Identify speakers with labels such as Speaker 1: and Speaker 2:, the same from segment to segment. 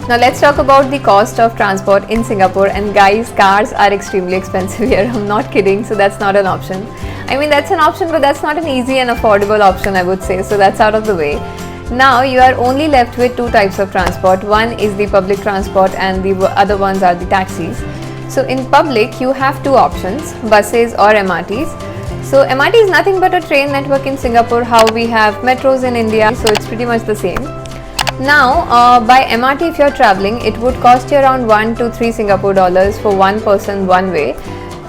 Speaker 1: Now let's talk about the cost of transport in Singapore. And guys, cars are extremely expensive here. I'm not kidding. So that's not an option. I mean, that's an option, but that's not an easy and affordable option, I would say. So that's out of the way. Now you are only left with two types of transport. One is the public transport and the other ones are the taxis. So in public, you have two options, buses or MRTs. So MRT is nothing but a train network in Singapore, how we have metros in India. So it's pretty much the same. Now by MRT, if you're traveling, it would cost you around 1 to 3 Singapore dollars for one person one way.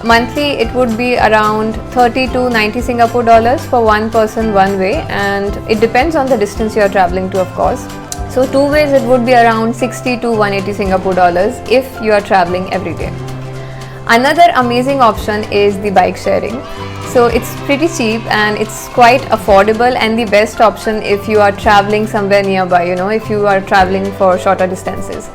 Speaker 1: Monthly it would be around 30 to 90 Singapore dollars for one person one way, and it depends on the distance you are traveling to, of course. So two ways it would be around 60 to 180 Singapore dollars if you are traveling every day. Another amazing option is the bike sharing. So it's pretty cheap and it's quite affordable, and the best option if you are traveling somewhere nearby, if you are traveling for shorter distances.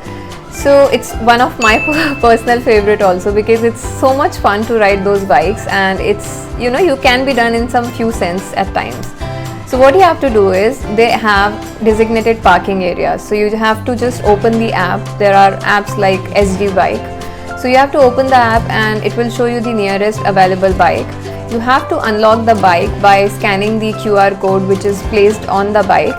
Speaker 1: So it's one of my personal favorite also, because it's so much fun to ride those bikes, and it's you can be done in some few cents at times. So what you have to do is, they have designated parking areas. So you have to just open the app. There are apps like SD Bike. So you have to open the app and it will show you the nearest available bike. You have to unlock the bike by scanning the QR code which is placed on the bike,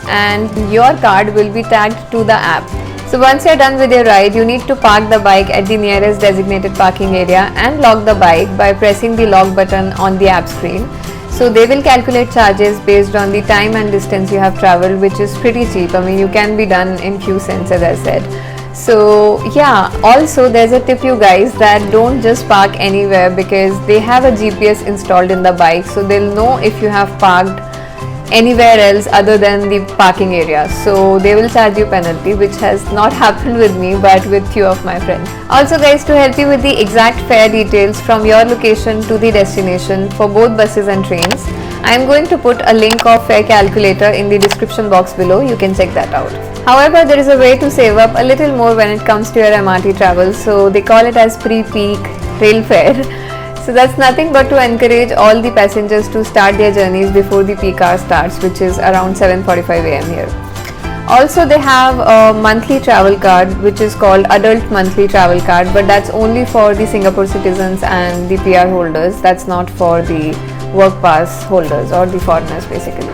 Speaker 1: and your card will be tagged to the app. So once you're done with your ride, you need to park the bike at the nearest designated parking area and lock the bike by pressing the lock button on the app screen. So they will calculate charges based on the time and distance you have traveled, which is pretty cheap. I mean, you can be done in few cents, as I said. So yeah, also there's a tip, you guys, that don't just park anywhere, because they have a GPS installed in the bike, so they'll know if you have parked anywhere else other than the parking area. So they will charge you penalty, which has not happened with me but with few of my friends. Also guys, to help you with the exact fare details from your location to the destination for both buses and trains, I am going to put a link of fare calculator in the description box below. You can check that out. However, there is a way to save up a little more when it comes to your MRT travel. So they call it as pre-peak rail fare. So that's nothing but to encourage all the passengers to start their journeys before the peak hour starts, which is around 7:45 AM here. Also, they have a monthly travel card which is called adult monthly travel card, but that's only for the Singapore citizens and the PR holders. That's not for the work pass holders or the foreigners basically.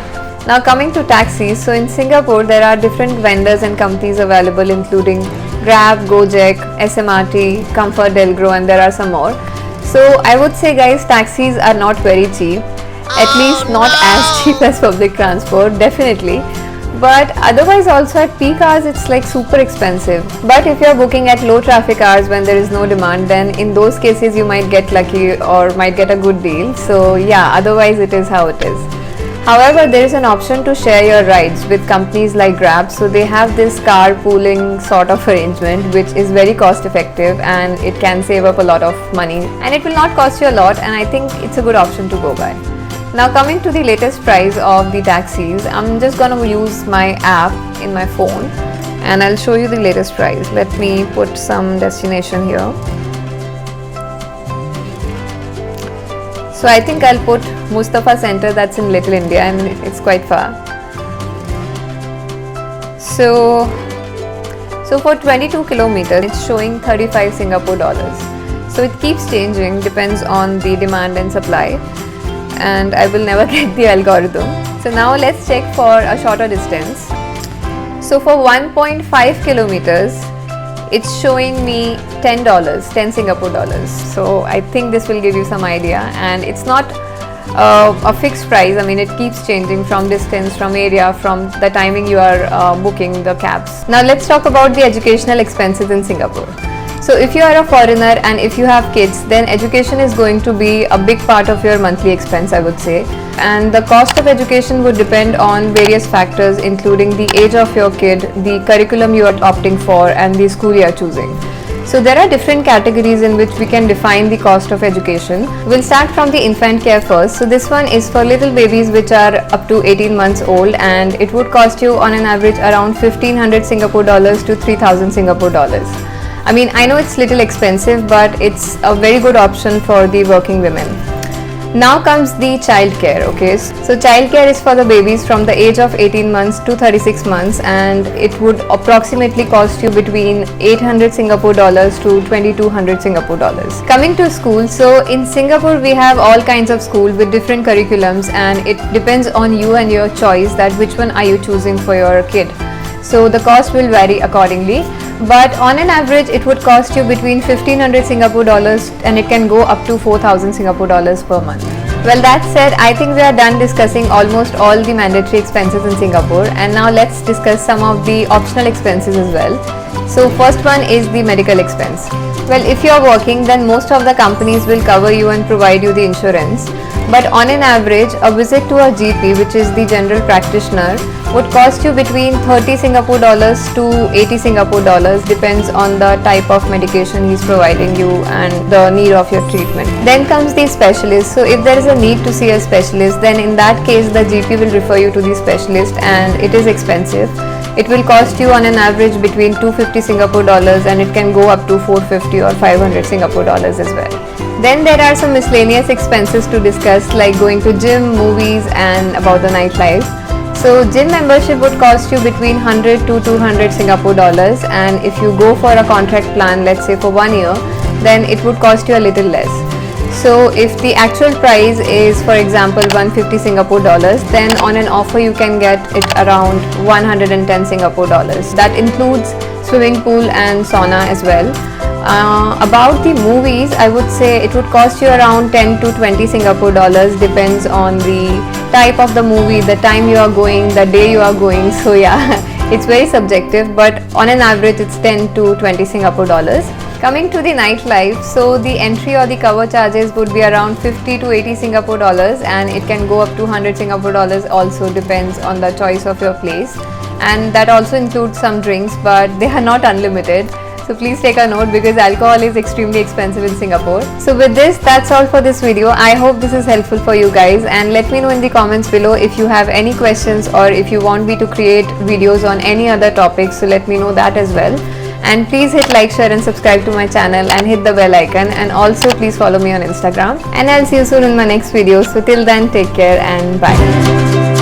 Speaker 1: Now coming to taxis, so in Singapore there are different vendors and companies available, including Grab, Gojek, SMRT, Comfort, Delgro, and there are some more. So I would say guys, taxis are not very cheap, at least not as cheap as public transport, definitely. But otherwise also at peak hours it's like super expensive. But if you're booking at low traffic hours when there is no demand, then in those cases you might get lucky or might get a good deal. So yeah, otherwise it is how it is. However, there is an option to share your rides with companies like Grab. So they have this carpooling sort of arrangement, which is very cost effective and it can save up a lot of money, and it will not cost you a lot, and I think it's a good option to go by. Now coming to the latest price of the taxis, I'm just going to use my app in my phone and I'll show you the latest price. Let me put some destination here. So I think I'll put Mustafa Center, that's in Little India, and it's quite far. So for 22 kilometers, it's showing 35 Singapore dollars. So it keeps changing, depends on the demand and supply, and I will never get the algorithm. So now let's check for a shorter distance. So for 1.5 kilometers, it's showing me $10, 10 Singapore dollars. So I think this will give you some idea, and it's not a fixed price. I mean, it keeps changing from distance, from area, from the timing you are booking the cabs. Now let's talk about the educational expenses in Singapore. So if you are a foreigner and if you have kids, then education is going to be a big part of your monthly expense, I would say. And the cost of education would depend on various factors, including the age of your kid, the curriculum you are opting for, and the school you are choosing. So there are different categories in which we can define the cost of education. We'll start from the infant care first. So this one is for little babies which are up to 18 months old, and it would cost you on an average around 1500 Singapore dollars to 3000 Singapore dollars. I mean, I know it's little expensive, but it's a very good option for the working women. Now comes the childcare. Okay, so childcare is for the babies from the age of 18 months to 36 months, and it would approximately cost you between 800 Singapore dollars to 2200 Singapore dollars. Coming to school, so in Singapore we have all kinds of school with different curriculums, and it depends on you and your choice that which one are you choosing for your kid. So the cost will vary accordingly, but on an average it would cost you between 1500 Singapore dollars and it can go up to 4000 Singapore dollars per month. Well, that said, I think we are done discussing almost all the mandatory expenses in Singapore, and now let's discuss some of the optional expenses as well. So first one is the medical expense. Well, if you are working, then most of the companies will cover you and provide you the insurance. But on an average, a visit to a GP, which is the general practitioner, would cost you between 30 Singapore dollars to 80 Singapore dollars, depends on the type of medication he's providing you and the need of your treatment. Then comes the specialist. So if there is a need to see a specialist, then in that case the GP will refer you to the specialist, and it is expensive. It will cost you on an average between 250 Singapore dollars and it can go up to 450 or 500 Singapore dollars as well. Then there are some miscellaneous expenses to discuss, like going to gym, movies, and about the nightlife. So gym membership would cost you between 100 to 200 Singapore dollars, and if you go for a contract plan, let's say for 1 year, then it would cost you a little less. So if the actual price is, for example, 150 Singapore dollars, then on an offer you can get it around 110 Singapore dollars. That includes swimming pool and sauna as well. About the movies, I would say it would cost you around 10 to 20 Singapore dollars, depends on the type of the movie, the time you are going, the day you are going. So yeah, it's very subjective, but on an average it's 10 to 20 Singapore dollars. Coming to the nightlife, so the entry or the cover charges would be around 50 to 80 Singapore dollars, and it can go up to 100 Singapore dollars, also depends on the choice of your place, and that also includes some drinks, but they are not unlimited. So please take a note, because alcohol is extremely expensive in Singapore. So with this, that's all for this video. I hope this is helpful for you guys, and let me know in the comments below if you have any questions or if you want me to create videos on any other topics, so let me know that as well. And please hit like, share and subscribe to my channel and hit the bell icon, and also please follow me on Instagram, and I'll see you soon in my next video. So till then, take care and bye.